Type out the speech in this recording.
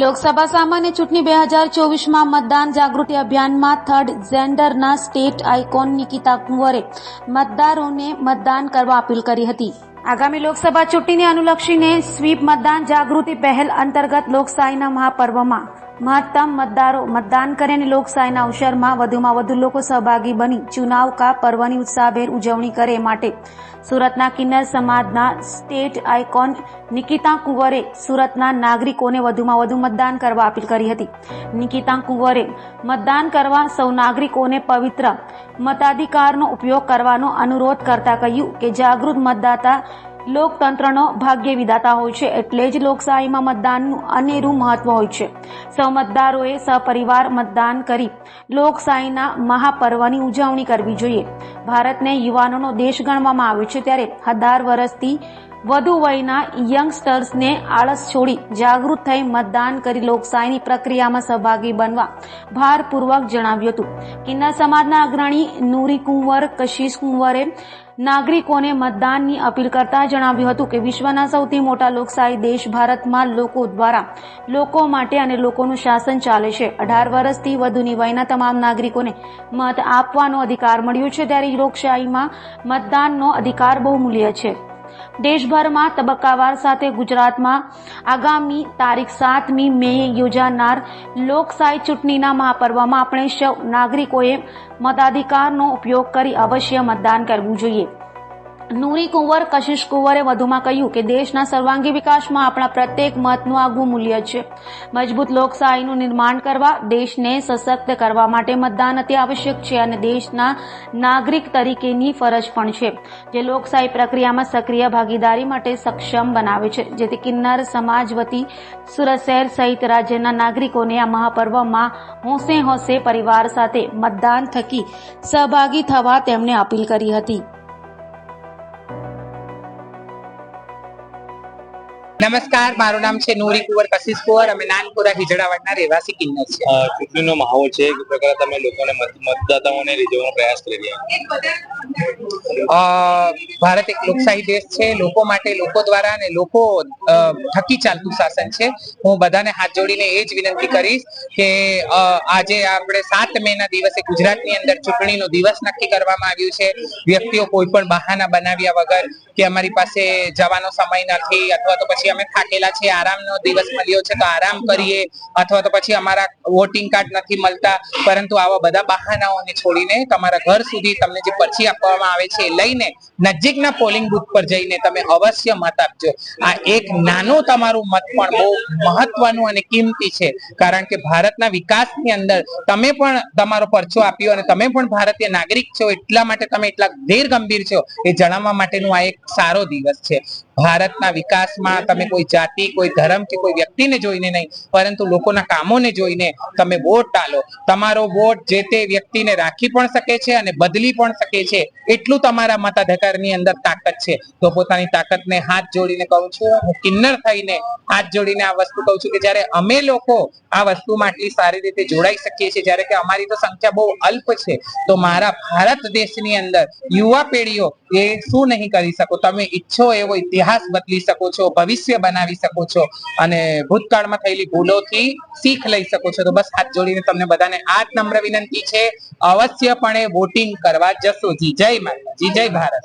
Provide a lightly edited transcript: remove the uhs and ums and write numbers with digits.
લોકસભા સામાન્ય ચૂંટણી 2024માં મતદાન જાગૃતિ અભિયાનમાં થર્ડ જેન્ડરના સ્ટેટ આઇકોન નિકિતા કુંવરે મતદારોને મતદાન કરવા અપીલ કરી હતી। આગામી લોકસભા ચૂંટણીને અનુલક્ષીને સ્વીપ મતદાન જાગૃતિ પહેલ અંતર્ગત લોકશાહીના મહાપર્વમાં મહત્તમ મતદારો મતદાન કરે અને લોકશાહીના અવસરમાં વધુમાં વધુ લોકો સહભાગી બની ચુનાવ કા પર્વની ઉત્સાહભેર ઉજવણી કરે માટે સુરતના કિન્નર સમાજના સ્ટેટ આઇકોન નિકિતા કુંવરે સુરતના નાગરિકોને વધુમાં વધુ મતદાન કરવા અપીલ કરી હતી। નિકિતા કુંવરે મતદાન કરવા સૌ નાગરિકોને પવિત્ર મતાધિકારનો ઉપયોગ કરવાનો અનુરોધ કરતા કહ્યું કે જાગૃત મતદાતા લોકતંત્રનો ભાગ્ય વિધાતા હોય છે, એટલે જ લોકશાહીમાં મતદાનનું અનેરું મહત્વ હોય છે। સૌ મતદારોએ સહપરિવાર મતદાન કરી લોકશાહીના મહાપર્વની ઉજવણી કરવી જોઈએ। ભારતને યુવાનોનો દેશ ગણવામાં આવ્યો છે, ત્યારે 18 વર્ષથી વધુ વયના યંગસ્ટર્સને આળસ છોડી જાગૃત થઈ મતદાન કરી લોકશાહીની પ્રક્રિયામાં સહભાગી બનવા ભારપૂર્વક જણાવ્યું હતું। કિન્નર સમાજના અગ્રણી નૂરી કુંવર કશિશ કુંવરે નાગરિકોને મતદાનની અપીલ કરતા જણાવ્યું હતું કે વિશ્વના સૌથી મોટા લોકશાહી દેશ ભારતમાં લોકો દ્વારા લોકો માટે અને લોકોનું શાસન ચાલે છે। 18 વર્ષથી વધુની વયના તમામ નાગરિકોને મત આપવાનો અધિકાર મળ્યો છે, ત્યારે લોકશાહીમાં મતદાનનો અધિકાર બહુમૂલ્ય છે। દેશભરમાં તબક્કાવાર સાથે ગુજરાતમાં આગામી તારીખ 7મી મેએ યોજાનાર લોકશાહી ચૂંટણીના મહાપર્વમાં આપણે સૌ નાગરિકોએ મતાધિકારનો ઉપયોગ કરી અવશ્ય મતદાન કરવું જોઈએ। નૂરી કુંવર કશિશ કુંવરે વધુમાં કહ્યું કે દેશના સર્વાંગી વિકાસમાં આપણા પ્રત્યેક મતનું આગવું મૂલ્ય છે। મજબૂત લોકશાહીનું નિર્માણ કરવા, દેશને સશક્ત કરવા માટે મતદાન અતિ આવશ્યક છે અને દેશના નાગરિક તરીકેની ફરજ પણ છે, જે લોકશાહી પ્રક્રિયામાં સક્રિય ભાગીદારી માટે સક્ષમ બનાવે છે। જેથી કિન્નર સમાજ વતી સુરત શહેર સહિત રાજ્યના નાગરિકોને આ મહાપર્વમાં હોંશે હોંશે પરિવાર સાથે મતદાન થકી સહભાગી થવા તેમણે અપીલ કરી હતી। નમસ્કાર, મારું નામ છે નૂરી કુંવર કશિશ કુંવર। અમે નાનપુરા હિજડાવાડના રહેવાસી કિન્નર છે। ચૂંટણીનો માહોલ છે, એક પ્રકારે તમે લોકોને મતદાતાઓને રીઝવવાનો પ્રયાસ કરી રહ્યા છો। ભારત એક લોકશાહી દેશ છે, લોકો માટે લોકો દ્વારા અને લોકો થકી ચાલતું શાસન છે। હું બધાને હાથ જોડીને એ જ વિનંતી કરીશ કે આજે આપણે 7 મેના દિવસે ગુજરાતની અંદર ચૂંટણીનો દિવસ નક્કી કરવામાં આવ્યું છે। વ્યક્તિઓ કોઈ પણ બહાના બનાવ્યા વગર કે અમારી પાસે જવાનો સમય નથી અથવા તો પછી અમે થાકેલા છે, આરામનો દિવસ મળ્યો છે તો આરામ કરીએ, અથવા તો પછી અમારા વોટિંગ કાર્ડ નથી મળતા, પરંતુ આવા બધા બહાનાઓને છોડીને તમારા ઘર સુધી તમને જે પર્ચી આપવામાં આવે છે એ લઈને નજીકના પોલિંગ બૂથ પર જઈને તમે અવશ્ય મત આપજો। આ એક નાનું તમારું મત પણ બહુ મહત્વનું અને કિંમતી છે, કારણ કે ભારતના વિકાસની અંદર તમે પણ તમારો પરચો આપ્યો અને તમે પણ ભારતીય નાગરિક છો, એટલા માટે તમે એટલા ધીર ગંભીર છો એ જણાવવા માટેનું આ એક સારો દિવસ છે। ભારતના વિકાસમાં તમે કોઈ જાતિ, કોઈ ધર્મ કે કોઈ વ્યક્તિને જોઈને નહીં, પરંતુ લોકોના કામોને જોઈને તમે વોટ આલો। તમારો વોટ જે તે વ્યક્તિને રાખી પણ શકે છે અને બદલી પણ શકે છે, એટલું તમારા મતાધિકારની અંદર તાકાત છે। તો પોતાની તાકાતને હાથ જોડીને કહું છું, હું કિન્નર થઈને હાથ જોડીને આ વસ્તુ કહું છું કે જ્યારે અમે લોકો આ વસ્તુમાં આટલી સારી રીતે જોડાઈ શકીએ છીએ, જ્યારે કે અમારી તો સંખ્યા બહુ અલ્પ છે, તો મારા ભારત દેશની અંદર યુવા પેઢીઓ એ શું નહીં કરી શકો? તમે ઈચ્છો એવો ઇતિહાસ બદલી શકો છો, ભવિષ્ય બનાવી શકો છો અને ભૂતકાળમાં થયેલી ભૂલોથી શીખ લઈ શકો છો। તો બસ હાથ જોડીને તમને બધાને આ જ નમ્ર વિનંતી છે, અવશ્યપણે વોટિંગ કરવા જશો। જી જય માતાજી, જય ભારત।